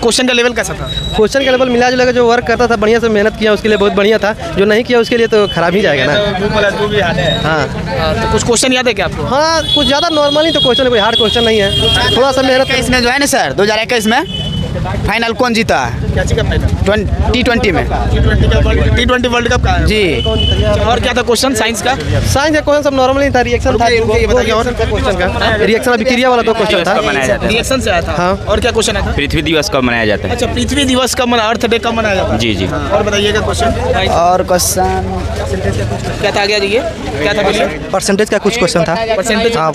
Question का level कैसा था? क्वेश्चन का लेवल मिला जुला के जो वर्क करता था बढ़िया से मेहनत किया उसके लिए बहुत बढ़िया था, जो नहीं किया उसके लिए तो खराब ही जाएगा ना। हाँ तो कुछ क्वेश्चन याद है क्या आपको? हाँ कुछ ज़्यादा नॉर्मल ही तो क्वेश्चन है, कोई हार्ड क्वेश्चन नहीं है, थोड़ा सा मेहनत। इसमें जो है ना सर 2021 में फाइनल कौन जीता है? T20 में T20 वर्ल्ड कप का जी। और क्या था क्वेश्चन साइंस का? साइंस का क्वेश्चन सब नॉर्मल ही था, रिएक्शन था क्वेश्चन का, रिएक्शन अभिक्रिया वाला तो क्वेश्चन था। रिएक्शन से आया था। हाँ। और क्या क्वेश्चन आया था? पृथ्वी दिवस कब मनाया जाता है? अच्छा, पृथ्वी दिवस कब अर्थ डे कब मनाया जाता है? जी जी। और बताइएगा क्वेश्चन। और क्वेश्चन क्या था आगे ये? क्या था बोलिए? परसेंटेज का कुछ क्वेश्चन था। परसेंटेज? हाँ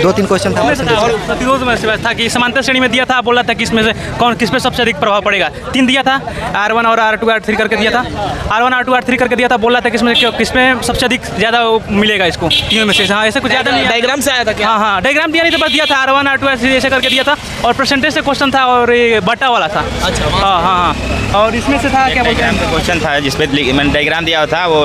दो तीन क्वेश्चन था और प्रतिरोध में से था कि समांतर श्रेणी में दिया था, बोला था कि इसमें से कौन किस पे सबसे अधिक प्रभाव पड़ेगा। 3 दिया था, R1 और R2 R3 करके दिया था, R1 R2 R3 करके दिया था, बोला था कि किसमें सबसे अधिक ज़्यादा मिलेगा इसको तीनों में से। हाँ ऐसे कुछ ज़्यादा नहीं, डायग्राम से आया था क्या? हाँ डायग्राम दिया नहीं था, बस दिया था R1 R2 R3 ऐसे करके दिया था, और परसेंटेज से क्वेश्चन था और ये बटा वाला था। अच्छा। हाँ, और इसमें से था क्या बोलते डायग्राम हैं, का क्वेश्चन था जिसपे मैंने डायग्राम दिया था, वो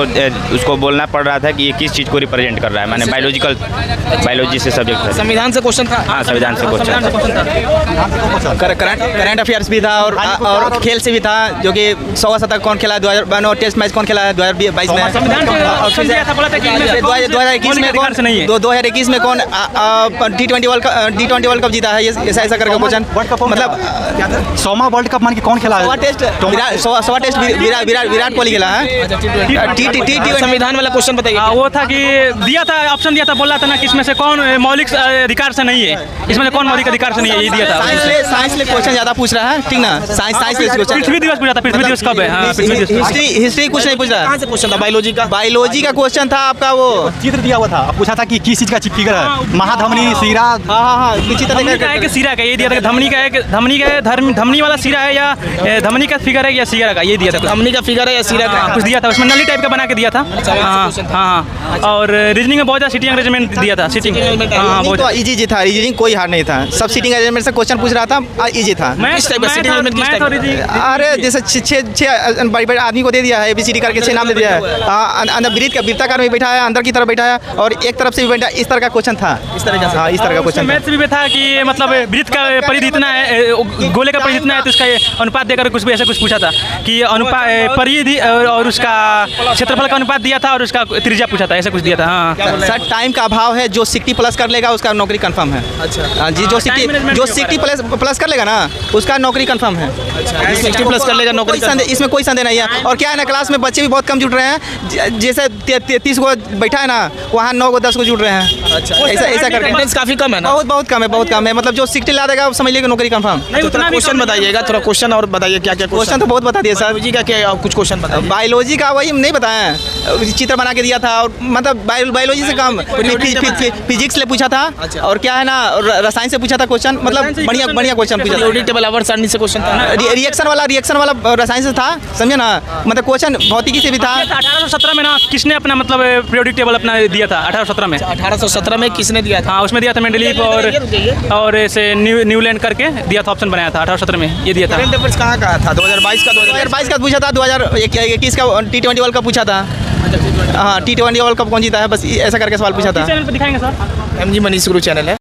उसको बोलना पड़ रहा था कि ये किस चीज़ को रिप्रेजेंट कर रहा है। मैंने बायोलॉजी से सब्जेक्ट था। संविधान से क्वेश्चन था? हाँ संविधान से क्वेश्चन। करंट अफेयर्स भी था और खेल से भी था, जो कि 100 शतक कौन खेला 2022 टेस्ट मैच कौन खेला है 2022 में। संविधान से ऑप्शन दिया था, बोला था कि इनमें से कौन 2021 में अधिकार से नहीं है। 2021 में कौन T20 वर्ल्ड कप जीता है, ऐसा करके क्वेश्चन। मतलब 100वां वर्ल्ड कप मान के कौन खेला है? 100 टेस्ट विराट कोहली खेला है। संविधान वाला क्वेश्चन बताइए। वो था कि दिया था, ऑप्शन दिया था, बोला था ना कि इसमें से कौन मौलिक अधिकार से नहीं है, इसमें से कौन मौलिक अधिकार से नहीं है, ये दिया था। साइंस ले क्वेश्चन ज्यादा पूछ रहा है, ठीक ना? साइंस ले क्वेश्चन। पृथ्वी दिवस पूछा था, पृथ्वी दिवस कब है? हाँ पृथ्वी दिवस। हिस्ट्री कुछ नहीं पूछ रहा कहाँ से क्वेश्चन था? बायोलॉजी का? बायोलॉजी का क्वेश्चन था आपका। वो चित्र दिया हुआ था, पूछा था कि किस चीज का फिगर है, महाधमनी शिरा। हाँ धमनी का है कि सीरा का, ये दिया था। धमनी का है कि धमनी वाला सीरा है, या धमनी का फिगर है या सीरा का, ये दिया था। धमनी का फिगर है या सीरा का? कुछ दिया था उसमें, नली टाइप का बना के दिया था। हाँ, और रीजनिंग में बहुत ज़्यादा सीटिंग अरेंजमेंट दिया था। सीटिंग हाँ बहुत तो इजी था, रीजनिंग कोई हार्ड नहीं था, सब सीटिंग अरेंजमेंट से क्वेश्चन पूछ रहा था, इजी था। अरे जैसे छः बड़े आदमी को दे दिया है, ABCD करके 6 नाम दे दिया है, अंदर वृत्ताकार में बैठा है, अंदर की तरफ बैठा है, और एक तरफ से भी बैठा, इस तरह का क्वेश्चन था। इस तरह का हाँ, इस तरह का क्वेश्चन मैथ्स भी था कि मतलब वृत्त का परिधि इतना है, गोले का परिधि इतना है, तो उसका अनुपात देकर कुछ भी ऐसा कुछ पूछा था कि अनुपात परिधि और उसका क्षेत्रफल का अनुपात दिया था, और उसका त्रिज्या पूछा था, ऐसा कुछ दिया था। हाँ सर टाइम का अभाव है, जो 60 प्लस कर लेगा उसका नौकरी कंफर्म है। अच्छा जी, जो 60 प्लस कर लेगा ना उसका नौकरी कंफर्म है। 60 प्लस कर लेगा नौकरी। इसमें कोई संदेह नहीं है। और क्या है ना, क्लास में बच्चे भी बहुत कम जुड़ रहे हैं, जैसे 33 को बैठा है ना, वहाँ 9 को 10 को जुड़ रहे हैं। अच्छा, ऐसा करके काफी कम है ना? बहुत कम है, मतलब जो 60 ला देगा समझ लीजिए नौकरी कंफर्म। थोड़ा क्वेश्चन बताइएगा, थोड़ा क्वेश्चन और बताइए क्या क्या क्वेश्चन तो बहुत बता दिया सर। बायोलॉजी का क्या कुछ क्वेश्चन बताइए। बायोलॉजी का वही नहीं बताया, चित्र बना के दिया था, और मतलब बायोलॉजी से कम फिजिक्स ले पूछा था। और क्या है ना, रसायन से पूछा था क्वेश्चन, मतलब बढ़िया क्वेश्चन पूछा था। टेबल आवर सारणी से क्वेश्चन था। रिएक्शन वाला रसायन से था, समझे ना, मतलब क्वेश्चन भौतिकी से भी था। 1817 में ना किसने अपना मतलब पीरियोडिक टेबल अपना दिया था? 1817 में। 1817 में किसने दिया था? हाँ उसमें दिया था मेंडलीव, और ऐसे न्यूलैंड करके दिया था, ऑप्शन बनाया था 1817 में, ये दिया था। करंट अफेयर्स कहाँ था? 2022 का पूछा था, 2021 का T20 वर्ल्ड कप पूछा था। हाँ T20 वर्ल्ड कप कौन जीता है, बस ऐसा करके सवाल पूछा था। चैनल पर दिखाएंगे सर, MG मनीष गुरु चैनल है।